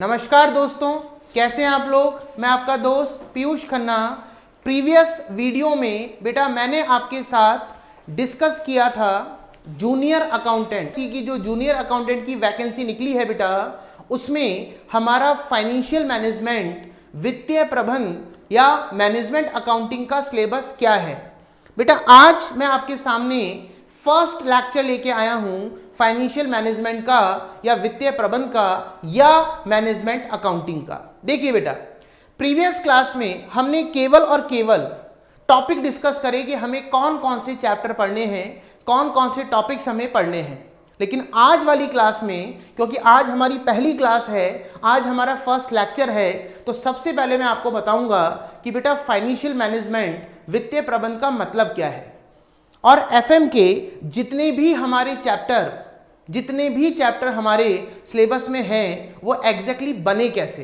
नमस्कार दोस्तों, कैसे हैं आप लोग। मैं आपका दोस्त पीयूष खन्ना। प्रीवियस वीडियो में बेटा मैंने आपके साथ डिस्कस किया था जूनियर अकाउंटेंट की जो जूनियर अकाउंटेंट की वैकेंसी निकली है बेटा, उसमें हमारा फाइनेंशियल मैनेजमेंट, वित्तीय प्रबंधन या मैनेजमेंट अकाउंटिंग का सिलेबस क्या है। बेटा आज मैं आपके सामने फर्स्ट लेक्चर लेके आया हूं फाइनेंशियल मैनेजमेंट का या वित्तीय प्रबंधन का या मैनेजमेंट अकाउंटिंग का। देखिए बेटा, प्रीवियस क्लास में हमने केवल और केवल टॉपिक डिस्कस करे कि हमें कौन कौन से चैप्टर पढ़ने हैं, कौन कौन से टॉपिक्स हमें पढ़ने हैं। लेकिन आज वाली क्लास में, क्योंकि आज हमारी पहली क्लास है, आज हमारा फर्स्ट लेक्चर है, तो सबसे पहले मैं आपको बताऊंगा कि बेटा फाइनेंशियल मैनेजमेंट, वित्तीय प्रबंधन का मतलब क्या है और एफएम के जितने भी चैप्टर हमारे सिलेबस में हैं वो एग्जैक्टली बने कैसे।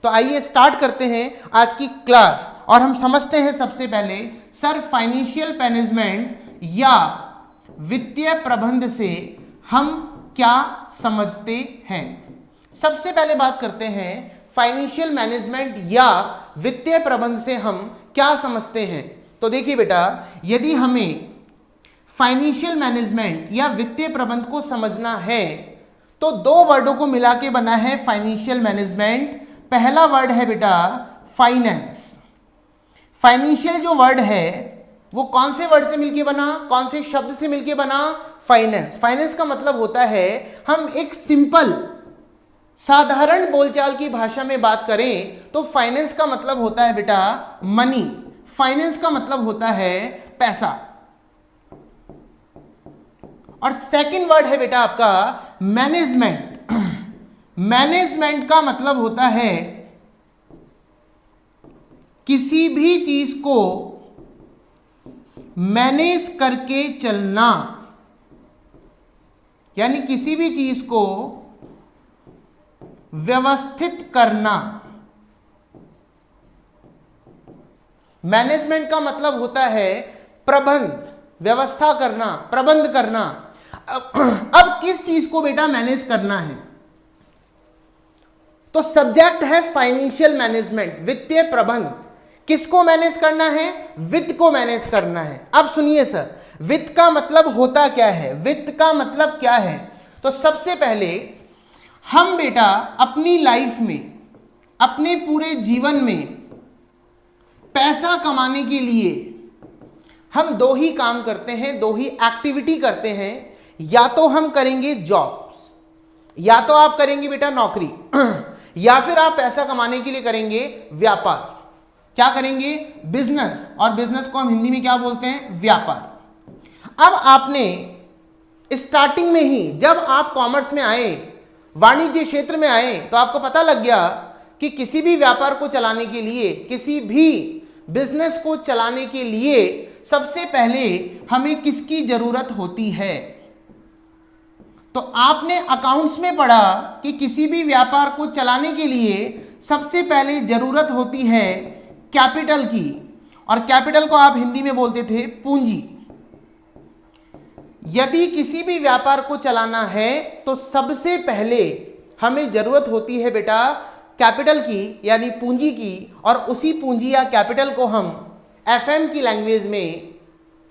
तो आइए स्टार्ट करते हैं आज की क्लास और हम समझते हैं सबसे पहले सर फाइनेंशियल मैनेजमेंट या वित्तीय प्रबंधन से हम क्या समझते हैं। सबसे पहले बात करते हैं फाइनेंशियल मैनेजमेंट या वित्तीय प्रबंधन से हम क्या समझते हैं। तो देखिए बेटा, यदि हमें फाइनेंशियल मैनेजमेंट या वित्तीय प्रबंधन को समझना है तो दो वर्डों को मिला के बना है फाइनेंशियल मैनेजमेंट। पहला वर्ड है बेटा फाइनेंस। फाइनेंशियल जो वर्ड है वो कौन से वर्ड से मिलके बना, कौन से शब्द से मिलके बना? फाइनेंस। फाइनेंस का मतलब होता है, हम एक सिंपल साधारण बोलचाल की भाषा में बात करें तो फाइनेंस का मतलब होता है बेटा मनी। फाइनेंस का मतलब होता है पैसा। और सेकंड वर्ड है बेटा आपका मैनेजमेंट। मैनेजमेंट का मतलब होता है किसी भी चीज को मैनेज करके चलना, यानी किसी भी चीज को व्यवस्थित करना। मैनेजमेंट का मतलब होता है प्रबंध, व्यवस्था करना, प्रबंध करना। अब किस चीज को बेटा मैनेज करना है? तो सब्जेक्ट है फाइनेंशियल मैनेजमेंट, वित्तीय प्रबंधन। किसको मैनेज करना है? वित्त को मैनेज करना है। अब सुनिए सर, वित्त का मतलब होता क्या है, वित्त का मतलब क्या है? तो सबसे पहले हम बेटा अपनी लाइफ में, अपने पूरे जीवन में पैसा कमाने के लिए हम दो ही काम करते हैं, दो ही एक्टिविटी करते हैं। या तो हम करेंगे जॉब्स, या तो आप करेंगे बेटा नौकरी, या फिर आप पैसा कमाने के लिए करेंगे व्यापार। क्या करेंगे? बिजनेस। और बिजनेस को हम हिंदी में क्या बोलते हैं? व्यापार। अब आपने स्टार्टिंग में ही जब आप कॉमर्स में आए, वाणिज्य क्षेत्र में आए, तो आपको पता लग गया कि किसी भी व्यापार को चलाने के लिए, किसी भी बिजनेस को चलाने के लिए सबसे पहले हमें किसकी जरूरत होती है? तो आपने अकाउंट्स में पढ़ा कि किसी भी व्यापार को चलाने के लिए सबसे पहले जरूरत होती है कैपिटल की, और कैपिटल को आप हिंदी में बोलते थे पूंजी। यदि किसी भी व्यापार को चलाना है तो सबसे पहले हमें जरूरत होती है बेटा कैपिटल की, यानी पूंजी की। और उसी पूंजी या कैपिटल को हम एफएम की लैंग्वेज में,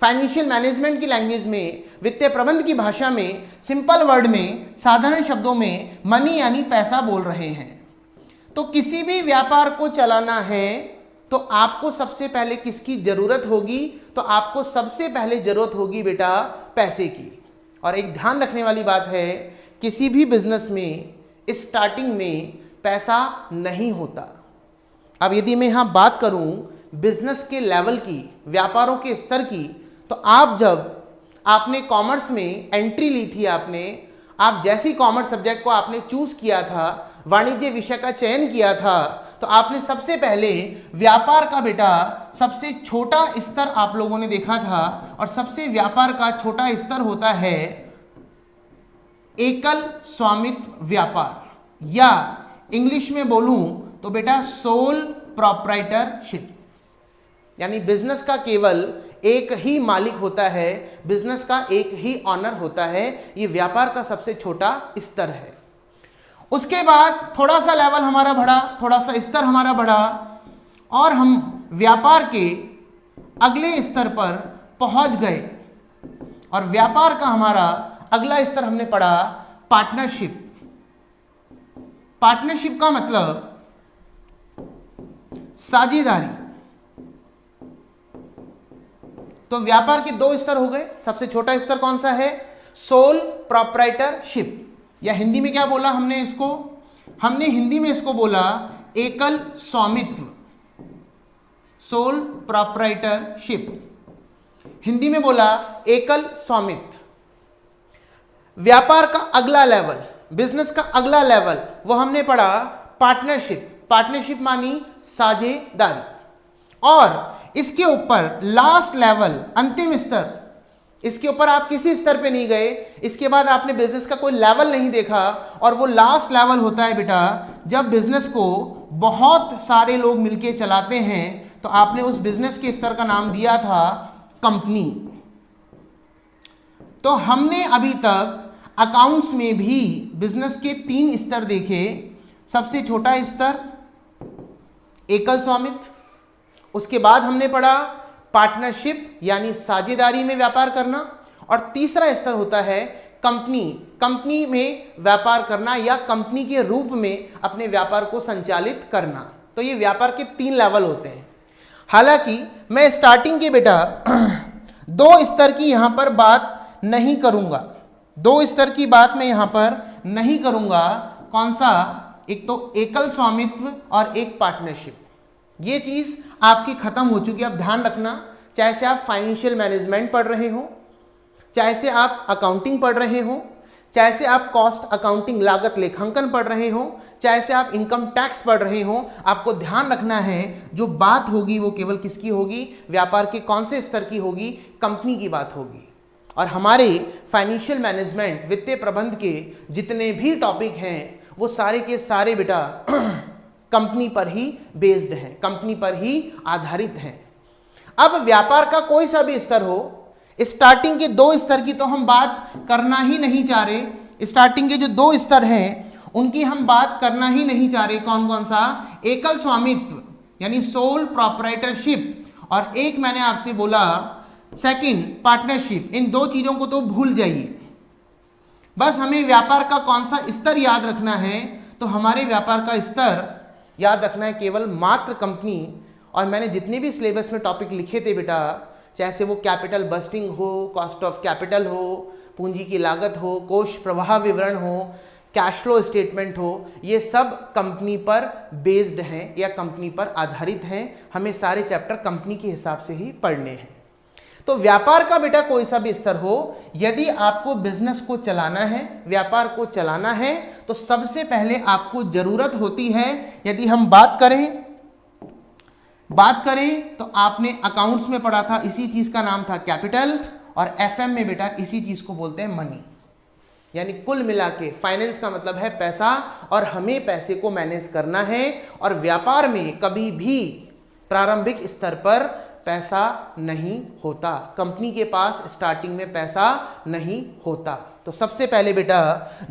फाइनेंशियल मैनेजमेंट की लैंग्वेज में, वित्तीय प्रबंधन की भाषा में, सिंपल वर्ड में, साधारण शब्दों में मनी यानी पैसा बोल रहे हैं। तो किसी भी व्यापार को चलाना है तो आपको सबसे पहले किसकी जरूरत होगी? तो आपको सबसे पहले जरूरत होगी बेटा पैसे की। और एक ध्यान रखने वाली बात है, किसी भी बिजनेस में स्टार्टिंग में पैसा नहीं होता। अब यदि मैं यहां बात करूं बिजनेस के लेवल की, व्यापारों के स्तर की, तो आप जब आपने कॉमर्स में एंट्री ली थी, आप जैसी कॉमर्स सब्जेक्ट को आपने चूज किया था, वाणिज्य विषय का चयन किया था, तो आपने सबसे पहले व्यापार का बेटा सबसे छोटा स्तर आप लोगों ने देखा था। और सबसे व्यापार का छोटा स्तर होता है एकल स्वामित्व व्यापार, या इंग्लिश में बोलूं तो बेटा सोल प्रोप्राइटरशिप, यानी बिजनेस का केवल एक ही मालिक होता है, बिजनेस का एक ही ऑनर होता है। ये व्यापार का सबसे छोटा स्तर है। उसके बाद थोड़ा सा लेवल हमारा बढ़ा, थोड़ा सा स्तर हमारा बढ़ा और हम व्यापार के अगले स्तर पर पहुंच गए। और व्यापार का हमारा अगला स्तर हमने पढ़ा पार्टनरशिप। पार्टनरशिप का मतलब साझेदारी। तो व्यापार के दो स्तर हो गए। सबसे छोटा स्तर कौन सा है? सोल प्रोप्राइटरशिप, या हिंदी में क्या बोला हमने इसको? हमने हिंदी में इसको बोला एकल स्वामित्व, सोल प्रोप्राइटरशिप, हिंदी में बोला एकल स्वामित्व। व्यापार का अगला लेवल, बिजनेस का अगला लेवल, वो हमने पढ़ा पार्टनरशिप। पार्टनरशिप मानी साझेदारी। और इसके ऊपर लास्ट लेवल, अंतिम स्तर, इसके ऊपर आप किसी स्तर पे नहीं गए, इसके बाद आपने बिजनेस का कोई लेवल नहीं देखा, और वो लास्ट लेवल होता है बेटा जब बिजनेस को बहुत सारे लोग मिलके चलाते हैं। तो आपने उस बिजनेस के स्तर का नाम दिया था कंपनी। तो हमने अभी तक अकाउंट्स में भी बिजनेस के 3 स्तर देखे। सबसे छोटा स्तर एकल स्वामित्व, उसके बाद हमने पढ़ा पार्टनरशिप यानी साझेदारी में व्यापार करना, और तीसरा स्तर होता है कंपनी। कंपनी में व्यापार करना या कंपनी के रूप में अपने व्यापार को संचालित करना। तो ये व्यापार के 3 लेवल होते हैं। हालांकि मैं स्टार्टिंग के बेटा 2 स्तर की यहां पर बात नहीं करूंगा। 2 स्तर की बात मैं यहां पर नहीं करूंगा। कौन सा? एक तो एकल स्वामित्व और एक पार्टनरशिप। ये चीज आपकी खत्म हो चुकी है। अब ध्यान रखना, चाहे से आप फाइनेंशियल मैनेजमेंट पढ़ रहे हो, चाहे से आप अकाउंटिंग पढ़ रहे हो, चाहे से आप कॉस्ट अकाउंटिंग लागत लेखांकन पढ़ रहे हो, चाहे से आप इनकम टैक्स पढ़ रहे हो, आपको ध्यान रखना है जो बात होगी वो केवल किसकी होगी? व्यापार के कौन से स्तर की होगी? कंपनी की बात होगी। और हमारे फाइनेंशियल मैनेजमेंट, वित्तीय प्रबंध के जितने भी टॉपिक हैं वो सारे के सारे बेटा कंपनी पर ही बेस्ड है, कंपनी पर ही आधारित है। अब व्यापार का कोई सा भी स्तर हो, स्टार्टिंग के 2 स्तर की तो हम बात करना ही नहीं चाह रहे। स्टार्टिंग के जो 2 स्तर हैं उनकी हम बात करना ही नहीं चाह रहे। कौन कौन सा? एकल स्वामित्व यानी सोल प्रोप्राइटरशिप, और एक मैंने आपसे बोला सेकंड पार्टनरशिप। इन 2 चीजों को तो भूल जाइए। बस हमें व्यापार का कौन सा स्तर याद रखना है। तो हमारे व्यापार का स्तर याद रखना है केवल मात्र कंपनी। और मैंने जितने भी सिलेबस में टॉपिक लिखे थे बेटा, चाहे से वो कैपिटल बस्टिंग हो, कॉस्ट ऑफ कैपिटल हो, पूंजी की लागत हो, कोष प्रवाह विवरण हो, कैश फ्लो स्टेटमेंट हो, ये सब कंपनी पर बेस्ड हैं या कंपनी पर आधारित हैं। हमें सारे चैप्टर कंपनी के हिसाब से ही पढ़ने हैं। तो व्यापार का बेटा कोई सा भी स्तर हो, यदि आपको बिजनेस को चलाना है, व्यापार को चलाना है, तो सबसे पहले आपको जरूरत होती है, यदि हम बात करें तो आपने अकाउंट्स में पढ़ा था, इसी चीज का नाम था कैपिटल, और एफएम में बेटा इसी चीज को बोलते हैं मनी। यानी कुल मिला के फाइनेंस का मतलब है पैसा, और हमें पैसे को मैनेज करना है। और व्यापार में कभी भी प्रारंभिक स्तर पर पैसा नहीं होता, कंपनी के पास स्टार्टिंग में पैसा नहीं होता। तो सबसे पहले बेटा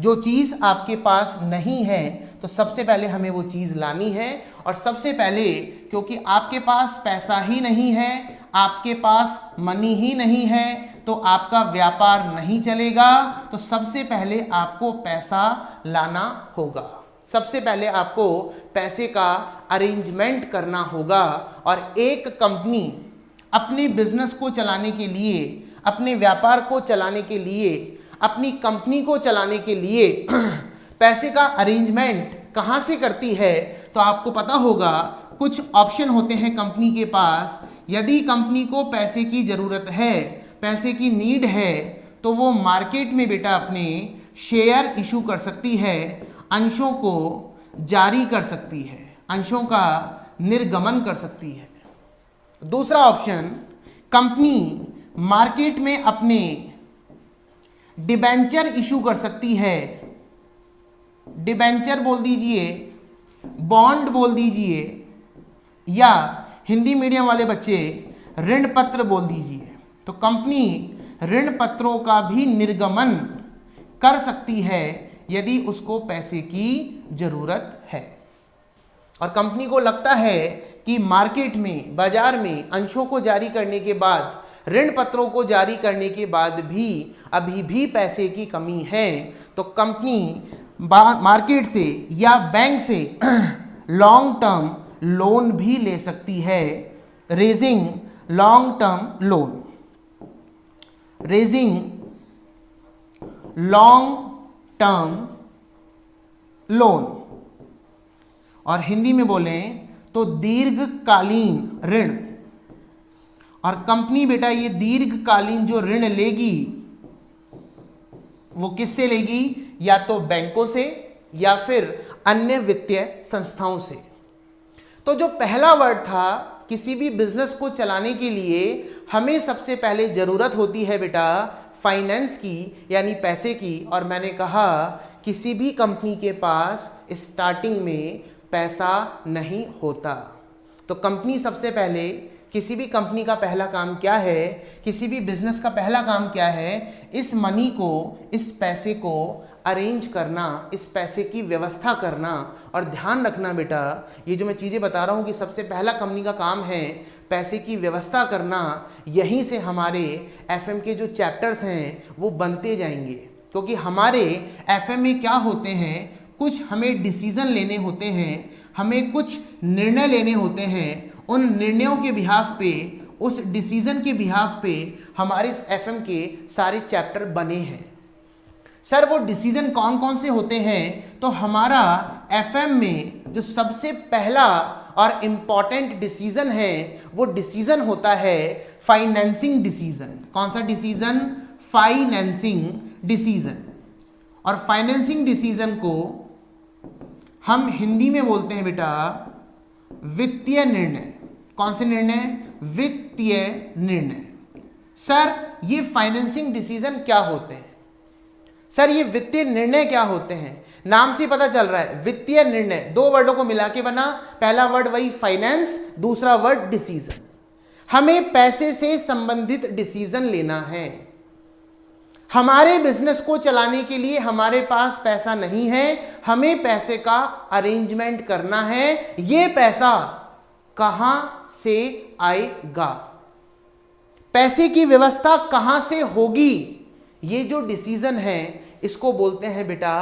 जो चीज़ आपके पास नहीं है, तो सबसे पहले हमें वो चीज़ लानी है। और सबसे पहले क्योंकि आपके पास पैसा ही नहीं है, आपके पास मनी ही नहीं है, तो आपका व्यापार नहीं चलेगा। तो सबसे पहले आपको पैसा लाना होगा, सबसे पहले आपको पैसे का अरेंजमेंट करना होगा। और एक कंपनी अपने बिजनेस को चलाने के लिए, अपने व्यापार को चलाने के लिए, अपनी कंपनी को चलाने के लिए पैसे का अरेंजमेंट कहाँ से करती है? तो आपको पता होगा कुछ ऑप्शन होते हैं कंपनी के पास। यदि कंपनी को पैसे की ज़रूरत है, पैसे की नीड है, तो वो मार्केट में बेटा अपने शेयर इशू कर सकती है, अंशों को जारी कर सकती है, अंशों का निर्गमन कर सकती है। दूसरा ऑप्शन, कंपनी मार्केट में अपने डिबेंचर इशू कर सकती है। डिबेंचर बोल दीजिए, बॉन्ड बोल दीजिए, या हिंदी मीडियम वाले बच्चे ऋण पत्र बोल दीजिए। तो कंपनी ऋण पत्रों का भी निर्गमन कर सकती है यदि उसको पैसे की जरूरत है और कंपनी को लगता है कि मार्केट में, बाजार में अंशों को जारी करने के बाद, ऋण पत्रों को जारी करने के बाद भी अभी भी पैसे की कमी है, तो कंपनी मार्केट से या बैंक से लॉन्ग टर्म लोन भी ले सकती है, raising long term loan, raising long term loan, और हिंदी में बोलें तो दीर्घकालीन ऋण। और कंपनी बेटा ये दीर्घकालीन जो ऋण लेगी वो किससे लेगी? या तो बैंकों से या फिर अन्य वित्तीय संस्थाओं से। तो जो पहला वर्ड था, किसी भी बिजनेस को चलाने के लिए हमें सबसे पहले जरूरत होती है बेटा फाइनेंस की, यानी पैसे की। और मैंने कहा किसी भी कंपनी के पास स्टार्टिंग में पैसा नहीं होता। तो कंपनी सबसे पहले, किसी भी कंपनी का पहला काम क्या है, किसी भी बिजनेस का पहला काम क्या है? इस मनी को, इस पैसे को अरेंज करना, इस पैसे की व्यवस्था करना। और ध्यान रखना बेटा, ये जो मैं चीज़ें बता रहा हूँ कि सबसे पहला कंपनी का काम है पैसे की व्यवस्था करना। यहीं से हमारे एफएम के जो चैप्टर्स हैं वो बनते जाएंगे, क्योंकि हमारे एफएम में क्या होते हैं, कुछ हमें डिसीजन लेने होते हैं, हमें कुछ निर्णय लेने होते हैं। उन निर्णयों के बिहाफ पे, उस डिसीजन के बिहाफ पे हमारे एफएम के सारे चैप्टर बने हैं। सर वो डिसीजन कौन कौन से होते हैं? तो हमारा एफएम में जो सबसे पहला और इम्पॉर्टेंट डिसीजन है वो डिसीजन होता है फाइनेंसिंग डिसीजन। कौन सा डिसीजन? Financing decision. और फाइनेंसिंग डिसीजन को हम हिंदी में बोलते हैं बेटा वित्तीय निर्णय। कौन से निर्णय? वित्तीय निर्णय। सर ये फाइनेंसिंग डिसीजन क्या होते हैं? सर ये वित्तीय निर्णय क्या होते हैं? नाम से पता चल रहा है वित्तीय निर्णय, दो वर्डों को मिला के बना। पहला वर्ड वही फाइनेंस, दूसरा वर्ड डिसीजन। हमें पैसे से संबंधित डिसीजन लेना है। हमारे बिजनेस को चलाने के लिए हमारे पास पैसा नहीं है, हमें पैसे का अरेंजमेंट करना है। ये पैसा कहां से आएगा, पैसे की व्यवस्था कहां से होगी, ये जो डिसीजन है इसको बोलते हैं बेटा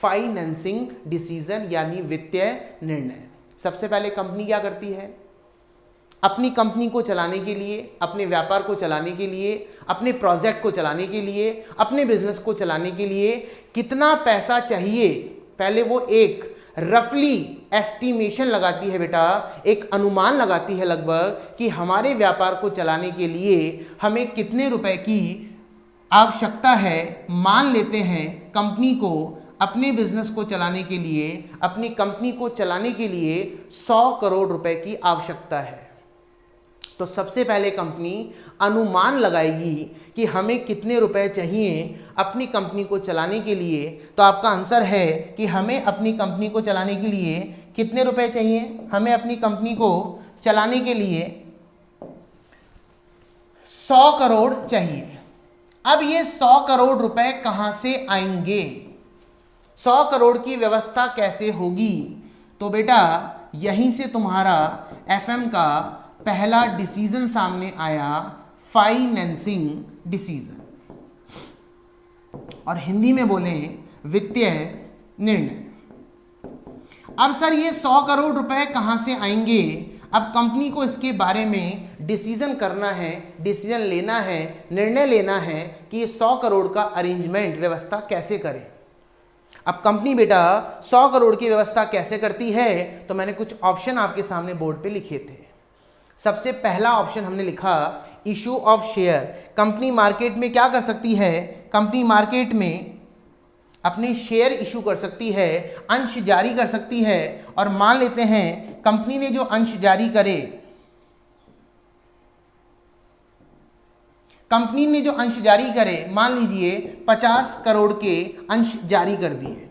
फाइनेंसिंग डिसीजन, यानी वित्तीय निर्णय। सबसे पहले कंपनी क्या करती है? अपनी कंपनी को चलाने के लिए, अपने व्यापार को चलाने के लिए, अपने प्रोजेक्ट को चलाने के लिए, अपने बिजनेस को चलाने के लिए कितना पैसा चाहिए, पहले वो एक रफली एस्टिमेशन लगाती है बेटा, एक अनुमान लगाती है लगभग कि हमारे व्यापार को चलाने के लिए हमें कितने रुपए की आवश्यकता है। मान लेते हैं कंपनी को अपने बिजनेस को चलाने के लिए, अपनी कंपनी को चलाने के लिए 100 करोड़ रुपए की आवश्यकता है। तो सबसे पहले कंपनी अनुमान लगाएगी कि हमें कितने रुपए चाहिए अपनी कंपनी को चलाने के लिए। तो आपका आंसर है कि हमें अपनी कंपनी को चलाने के लिए कितने रुपए चाहिए? हमें अपनी कंपनी को चलाने के लिए 100 करोड़ चाहिए। अब ये 100 करोड़ रुपए कहां से आएंगे? 100 करोड़ की व्यवस्था कैसे होगी? तो बेटा यहीं से तुम्हारा एफएम का पहला डिसीजन सामने आया, फाइनेंसिंग डिसीजन, और हिंदी में बोले वित्तीय निर्णय। अब सर ये 100 करोड़ रुपए कहां से आएंगे? अब कंपनी को इसके बारे में डिसीजन करना है, डिसीजन लेना है, निर्णय लेना है कि ये 100 करोड़ का अरेंजमेंट, व्यवस्था कैसे करें। अब कंपनी बेटा 100 करोड़ की व्यवस्था कैसे करती है? तो मैंने कुछ ऑप्शन आपके सामने बोर्ड पे लिखे थे। सबसे पहला ऑप्शन हमने लिखा issue of share. Company market में क्या कर सकती है? कंपनी मार्केट में अपने शेयर इशू कर सकती है, अंश जारी कर सकती है। और मान लेते हैं कंपनी ने जो अंश जारी करे, कंपनी ने जो अंश जारी करे, मान लीजिए 50 करोड़ के अंश जारी कर दिए।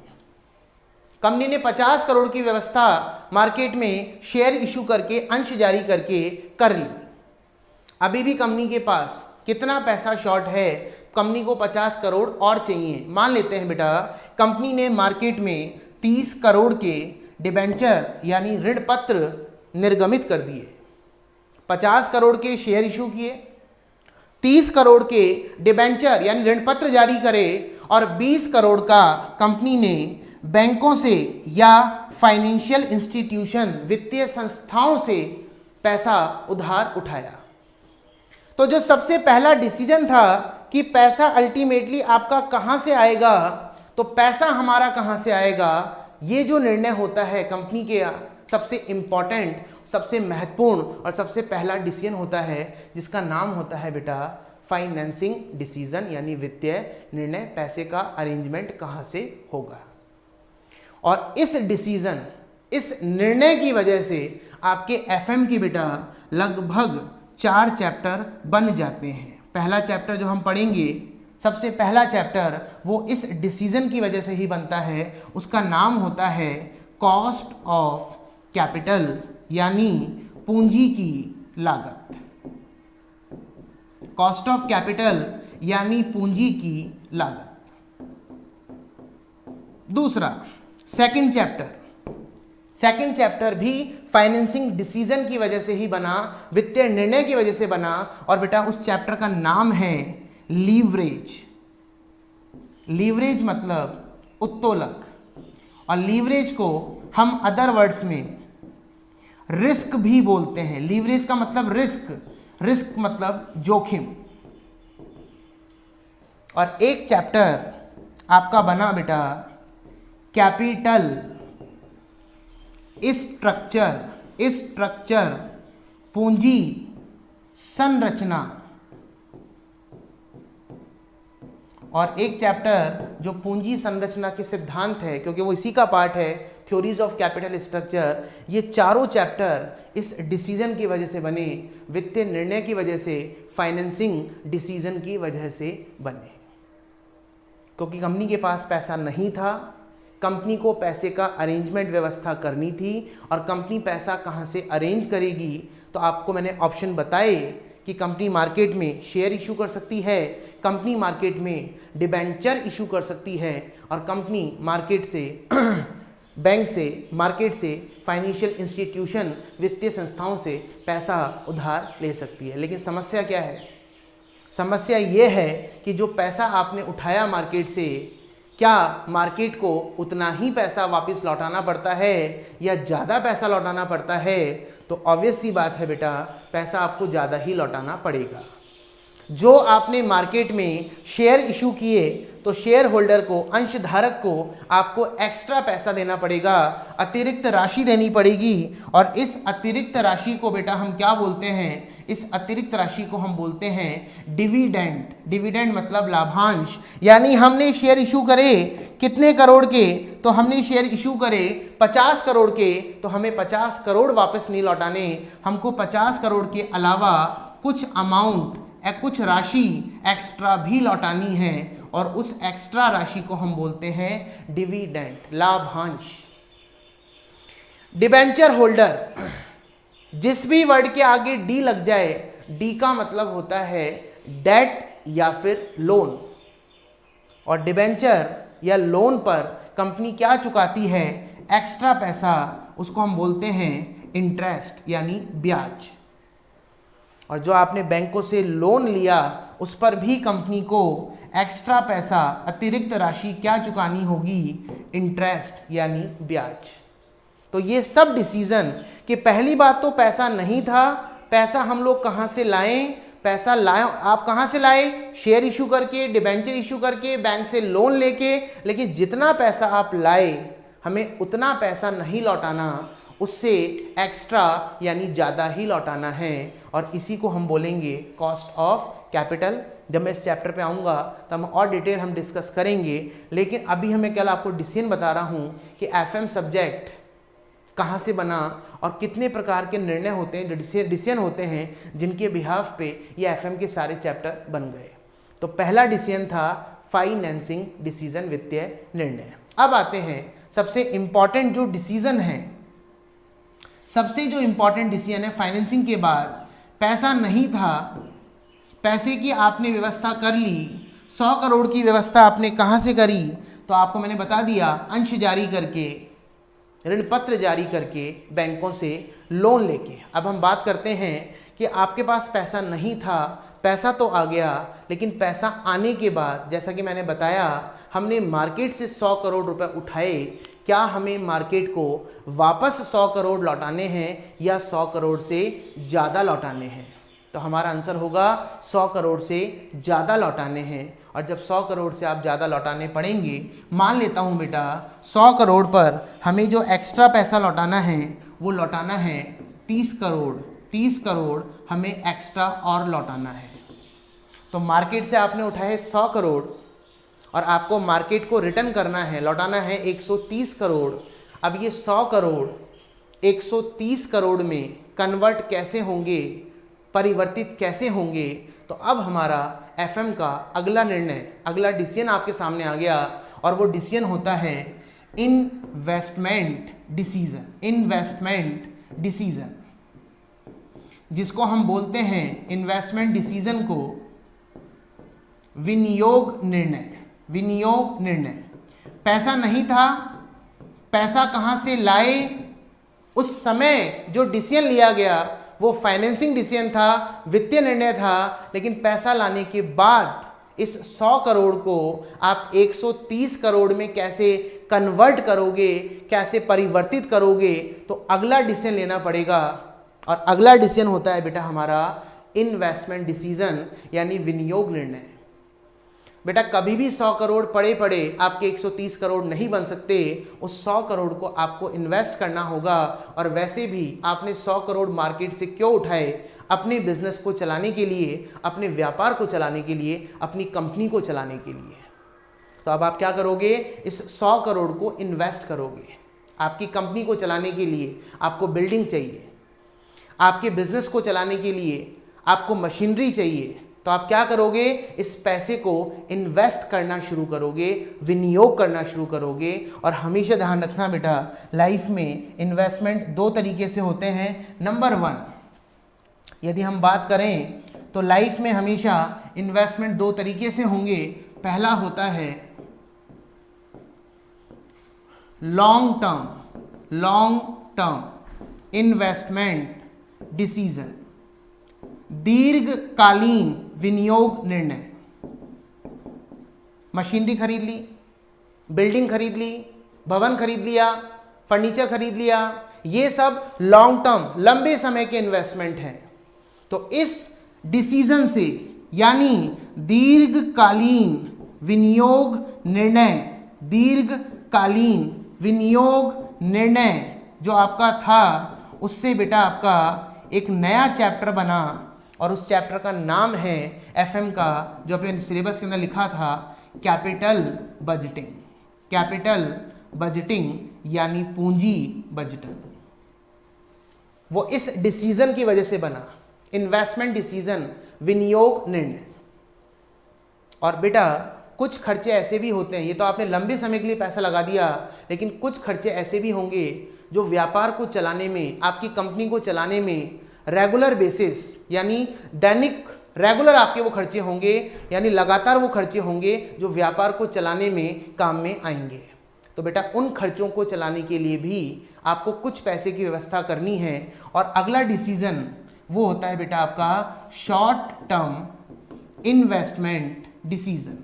कंपनी ने 50 करोड़ की व्यवस्था मार्केट में शेयर इशू करके, अंश जारी करके कर ली। अभी भी कंपनी के पास कितना पैसा शॉर्ट है? कंपनी को 50 करोड़ और चाहिए। मान लेते हैं बेटा कंपनी ने मार्केट में 30 करोड़ के डिबेंचर यानी ऋण पत्र निर्गमित कर दिए, 50 करोड़ के शेयर इशू किए, 30 करोड़ के डिबेंचर यानी ऋण पत्र जारी करे और 20 करोड़ का कंपनी ने बैंकों से या फाइनेंशियल इंस्टीट्यूशन वित्तीय संस्थाओं से पैसा उधार उठाया। तो जो सबसे पहला डिसीजन था कि पैसा अल्टीमेटली आपका कहां से आएगा, तो पैसा हमारा कहां से आएगा, ये जो निर्णय होता है कंपनी के सबसे इंपॉर्टेंट, सबसे महत्वपूर्ण और सबसे पहला डिसीजन होता है जिसका नाम होता है बेटा फाइनेंसिंग डिसीजन यानी वित्तीय निर्णय। पैसे का अरेंजमेंट कहां से होगा। और इस डिसीजन, इस निर्णय की वजह से आपके एफएम की बेटा लगभग 4 चैप्टर बन जाते हैं। पहला चैप्टर जो हम पढ़ेंगे, सबसे पहला चैप्टर वो इस डिसीजन की वजह से ही बनता है, उसका नाम होता है कॉस्ट ऑफ कैपिटल यानी पूंजी की लागत। कॉस्ट ऑफ कैपिटल यानी पूंजी की लागत। दूसरा सेकंड चैप्टर भी फाइनेंसिंग डिसीजन की वजह से ही बना, वित्तीय निर्णय की वजह से बना, और बेटा उस चैप्टर का नाम है लीवरेज। लीवरेज मतलब उत्तोलक, और लीवरेज को हम अदर वर्ड्स में रिस्क भी बोलते हैं। लीवरेज का मतलब रिस्क मतलब जोखिम। और एक चैप्टर आपका बना बेटा कैपिटल स्ट्रक्चर पूंजी संरचना। और एक चैप्टर जो पूंजी संरचना के सिद्धांत है, क्योंकि वो इसी का पार्ट है, थ्योरीज ऑफ कैपिटल स्ट्रक्चर। ये चारों चैप्टर इस डिसीजन की वजह से बने, वित्तीय निर्णय की वजह से, फाइनेंसिंग डिसीजन की वजह से बने। क्योंकि कंपनी के पास पैसा नहीं था, कंपनी को पैसे का अरेंजमेंट व्यवस्था करनी थी, और कंपनी पैसा कहाँ से अरेंज करेगी, तो आपको मैंने ऑप्शन बताए कि कंपनी मार्केट में शेयर इशू कर सकती है, कंपनी मार्केट में डिबेंचर इशू कर सकती है, और कंपनी मार्केट से बैंक से, मार्केट से, फाइनेंशियल इंस्टीट्यूशन वित्तीय संस्थाओं से पैसा उधार ले सकती है। लेकिन समस्या क्या है? समस्या ये है कि जो पैसा आपने उठाया मार्केट से, क्या मार्केट को उतना ही पैसा वापस लौटाना पड़ता है या ज़्यादा पैसा लौटाना पड़ता है? तो ऑब्वियस सी बात है बेटा, पैसा आपको ज़्यादा ही लौटाना पड़ेगा। जो आपने मार्केट में शेयर इशू किए, तो शेयर होल्डर को, अंशधारक को आपको एक्स्ट्रा पैसा देना पड़ेगा, अतिरिक्त राशि देनी पड़ेगी। और इस अतिरिक्त राशि को बेटा हम क्या बोलते हैं? इस अतिरिक्त राशि को हम बोलते हैं डिविडेंड। डिविडेंड मतलब लाभांश। यानी हमने शेयर इशू करे कितने करोड़ के? तो हमने शेयर इशू करे 50 करोड़ के, तो हमें 50 करोड़ वापस नहीं लौटाने, हमको 50 करोड़ के अलावा कुछ अमाउंट, कुछ राशि एक्स्ट्रा भी लौटानी है, और उस एक्स्ट्रा राशि को हम बोलते हैं डिविडेंड, लाभांश। डिबेंचर होल्डर, जिस भी वर्ड के आगे डी लग जाए, डी का मतलब होता है डेट या फिर लोन, और डिबेंचर या लोन पर कंपनी क्या चुकाती है? एक्स्ट्रा पैसा, उसको हम बोलते हैं इंटरेस्ट यानी ब्याज। और जो आपने बैंकों से लोन लिया, उस पर भी कंपनी को एक्स्ट्रा पैसा, अतिरिक्त राशि क्या चुकानी होगी? इंटरेस्ट यानी ब्याज। तो ये सब डिसीजन कि पहली बात तो पैसा नहीं था, पैसा हम लोग कहाँ से लाएं? पैसा लाए आप कहाँ से लाए? शेयर इशू करके, डिबेंचर इशू करके, बैंक से लोन लेके। लेकिन जितना पैसा आप लाए, हमें उतना पैसा नहीं लौटाना, उससे एक्स्ट्रा यानी ज़्यादा ही लौटाना है, और इसी को हम बोलेंगे कॉस्ट ऑफ कैपिटल। जब मैं इस चैप्टर पे आऊँगा तब और डिटेल हम डिस्कस करेंगे, लेकिन अभी हमें कल आपको डिसीजन बता रहा हूँ कि एफएम सब्जेक्ट कहाँ से बना और कितने प्रकार के निर्णय होते हैं, डिसीजन होते हैं, जिनके बिहाफ पे ये एफएम के सारे चैप्टर बन गए। तो पहला डिसीजन था फाइनेंसिंग डिसीजन, वित्तीय निर्णय। अब आते हैं सबसे इम्पॉर्टेंट जो डिसीजन है, सबसे जो इम्पॉर्टेंट डिसीजन है फाइनेंसिंग के बाद। पैसा नहीं था, पैसे की आपने व्यवस्था कर ली, 100 करोड़ की व्यवस्था आपने कहाँ से करी? तो आपको मैंने बता दिया, अंश जारी करके, ऋण पत्र जारी करके, बैंकों से लोन लेके। अब हम बात करते हैं कि आपके पास पैसा नहीं था, पैसा तो आ गया, लेकिन पैसा आने के बाद जैसा कि मैंने बताया हमने मार्केट से 100 करोड़ रुपए उठाए, क्या हमें मार्केट को वापस 100 करोड़ लौटाने हैं या 100 करोड़ से ज़्यादा लौटाने हैं? तो हमारा आंसर होगा 100 करोड़ से ज़्यादा लौटाने हैं। और जब 100 करोड़ से आप ज़्यादा लौटाने पड़ेंगे, मान लेता हूँ बेटा 100 करोड़ पर हमें जो एक्स्ट्रा पैसा लौटाना है वो लौटाना है 30 करोड़। 30 करोड़ हमें एक्स्ट्रा और लौटाना है। तो मार्केट से आपने उठाए 100 करोड़ और आपको मार्केट को रिटर्न करना है, लौटाना है 130 करोड़। अब ये 100 करोड़ 130 करोड़ में कन्वर्ट कैसे होंगे, परिवर्तित कैसे होंगे? तो अब हमारा एफएम का अगला निर्णय, अगला डिसीजन आपके सामने आ गया और वो डिसीजन होता है इन्वेस्टमेंट डिसीजन। इन्वेस्टमेंट डिसीजन जिसको हम बोलते हैं, इन्वेस्टमेंट डिसीजन को विनियोग निर्णय। विनियोग निर्णय, पैसा नहीं था, पैसा कहाँ से लाए? उस समय जो डिसीजन लिया गया वो फाइनेंसिंग डिसीजन था, वित्तीय निर्णय था, लेकिन पैसा लाने के बाद इस 100 करोड़ को आप 130 करोड़ में कैसे कन्वर्ट करोगे, कैसे परिवर्तित करोगे? तो अगला डिसीजन लेना पड़ेगा और अगला डिसीजन होता है बेटा हमारा इन्वेस्टमेंट डिसीजन यानी विनियोग निर्णय। बेटा कभी भी 100 करोड़ पड़े पड़े आपके 130 करोड़ नहीं बन सकते। उस 100 करोड़ को आपको इन्वेस्ट करना होगा। और वैसे भी आपने 100 करोड़ मार्केट से क्यों उठाए? अपने बिजनेस को चलाने के लिए, अपने व्यापार को चलाने के लिए, अपनी कंपनी को चलाने के लिए। तो अब आप क्या करोगे? इस 100 करोड़ को इन्वेस्ट करोगे। आपकी कंपनी को चलाने के लिए आपको बिल्डिंग चाहिए, आपके बिजनेस को चलाने के लिए आपको मशीनरी चाहिए। तो आप क्या करोगे? इस पैसे को इन्वेस्ट करना शुरू करोगे, विनियोग करना शुरू करोगे। और हमेशा ध्यान रखना बेटा, लाइफ में इन्वेस्टमेंट 2 तरीके से होते हैं। नंबर 1, यदि हम बात करें तो लाइफ में हमेशा इन्वेस्टमेंट 2 तरीके से होंगे। पहला होता है लॉन्ग टर्म इन्वेस्टमेंट डिसीजन, दीर्घकालीन विनियोग निर्णय। मशीनरी खरीद ली, बिल्डिंग खरीद ली, भवन खरीद लिया, फर्नीचर खरीद लिया, ये सब लॉन्ग टर्म, लंबे समय के इन्वेस्टमेंट हैं। तो इस डिसीजन से यानी दीर्घकालीन विनियोग निर्णय, दीर्घकालीन विनियोग निर्णय जो आपका था, उससे बेटा आपका एक नया चैप्टर बना और उस चैप्टर का नाम है एफएम का, जो अपने सिलेबस के अंदर लिखा था, कैपिटल बजटिंग। कैपिटल बजटिंग यानी पूंजी बजटिंग। वो इस डिसीजन की वजह से बना, इन्वेस्टमेंट डिसीजन, विनियोग निर्णय। और बेटा कुछ खर्चे ऐसे भी होते हैं, ये तो आपने लंबे समय के लिए पैसा लगा दिया, लेकिन कुछ खर्चे ऐसे भी होंगे जो व्यापार को चलाने में, आपकी कंपनी को चलाने में रेगुलर बेसिस यानी दैनिक रेगुलर आपके वो खर्चे होंगे, यानी लगातार वो खर्चे होंगे जो व्यापार को चलाने में काम में आएंगे। तो बेटा उन खर्चों को चलाने के लिए भी आपको कुछ पैसे की व्यवस्था करनी है। और अगला डिसीजन वो होता है बेटा आपका short term investment decision.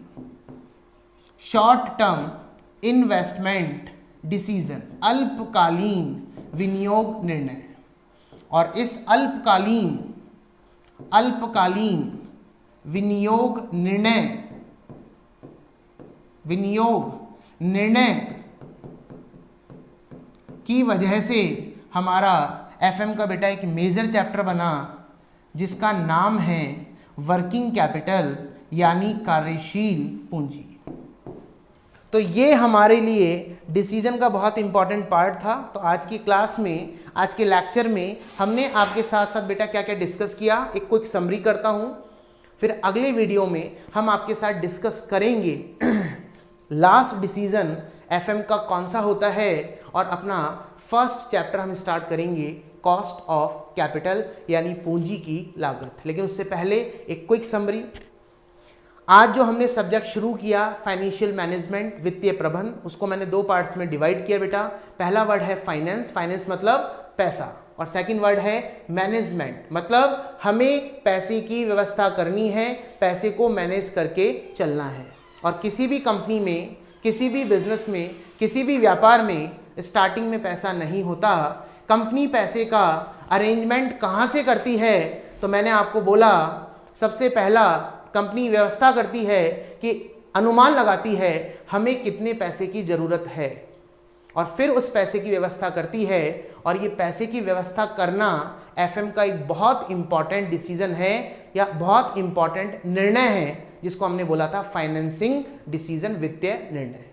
Short term investment decision, अल्पकालीन विनियोग निर्णय। और इस अल्पकालीन विनियोग निर्णय की वजह से हमारा एफएम का बेटा एक मेजर चैप्टर बना जिसका नाम है वर्किंग कैपिटल यानी कार्यशील पूंजी। तो ये हमारे लिए डिसीजन का बहुत इंपॉर्टेंट पार्ट था। तो आज की क्लास में, आज के लेक्चर में हमने आपके साथ साथ बेटा क्या क्या डिस्कस किया, एक क्विक समरी करता हूँ। फिर अगले वीडियो में हम आपके साथ डिस्कस करेंगे लास्ट डिसीजन एफएम का कौन सा होता है, और अपना फर्स्ट चैप्टर हम स्टार्ट करेंगे कॉस्ट ऑफ कैपिटल यानी पूंजी की लागत। लेकिन उससे पहले एक क्विक समरी। आज जो हमने सब्जेक्ट शुरू किया फाइनेंशियल मैनेजमेंट, वित्तीय प्रबंधन, उसको मैंने दो पार्ट्स में डिवाइड किया बेटा। पहला वर्ड है फाइनेंस, फाइनेंस मतलब पैसा, और सेकंड वर्ड है मैनेजमेंट, मतलब हमें पैसे की व्यवस्था करनी है, पैसे को मैनेज करके चलना है। और किसी भी कंपनी में, किसी भी बिजनेस में, किसी भी व्यापार में स्टार्टिंग में पैसा नहीं होता। कंपनी पैसे का अरेंजमेंट कहाँ से करती है? तो मैंने आपको बोला सबसे पहला कंपनी व्यवस्था करती है कि अनुमान लगाती है हमें कितने पैसे की ज़रूरत है, और फिर उस पैसे की व्यवस्था करती है। और ये पैसे की व्यवस्था करना एफएम का एक बहुत इंपॉर्टेंट डिसीजन है या बहुत इंपॉर्टेंट निर्णय है, जिसको हमने बोला था फाइनेंसिंग डिसीजन, वित्तीय निर्णय।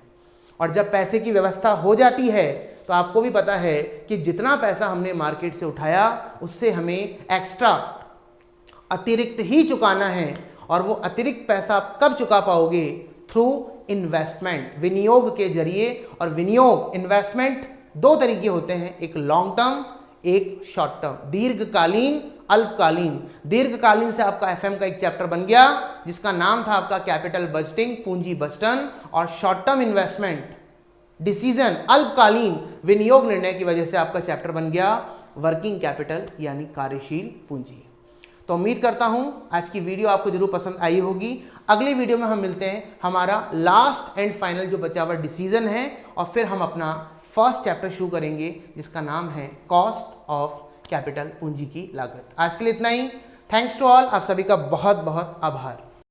और जब पैसे की व्यवस्था हो जाती है तो आपको भी पता है कि जितना पैसा हमने मार्केट से उठाया उससे हमें एक्स्ट्रा अतिरिक्त ही चुकाना है। और वो अतिरिक्त पैसा आप कब चुका पाओगे? थ्रू इन्वेस्टमेंट, विनियोग के जरिए। और विनियोग, इन्वेस्टमेंट दो तरीके होते हैं, एक लॉन्ग टर्म, एक शॉर्ट टर्म, दीर्घकालीन, अल्पकालीन। दीर्घकालीन से आपका एफएम का एक चैप्टर बन गया जिसका नाम था आपका कैपिटल बजटिंग, पूंजी बजटन। और शॉर्ट टर्म इन्वेस्टमेंट डिसीजन, अल्पकालीन विनियोग निर्णय की वजह से आपका चैप्टर बन गया वर्किंग कैपिटल यानी कार्यशील पूंजी। तो उम्मीद करता हूं आज की वीडियो आपको जरूर पसंद आई होगी। अगली वीडियो में हम मिलते हैं, हमारा लास्ट एंड फाइनल जो बचा हुआ डिसीजन है, और फिर हम अपना फर्स्ट चैप्टर शुरू करेंगे जिसका नाम है कॉस्ट ऑफ कैपिटल, पूंजी की लागत। आज के लिए इतना ही। थैंक्स टू ऑल, आप सभी का बहुत बहुत आभार।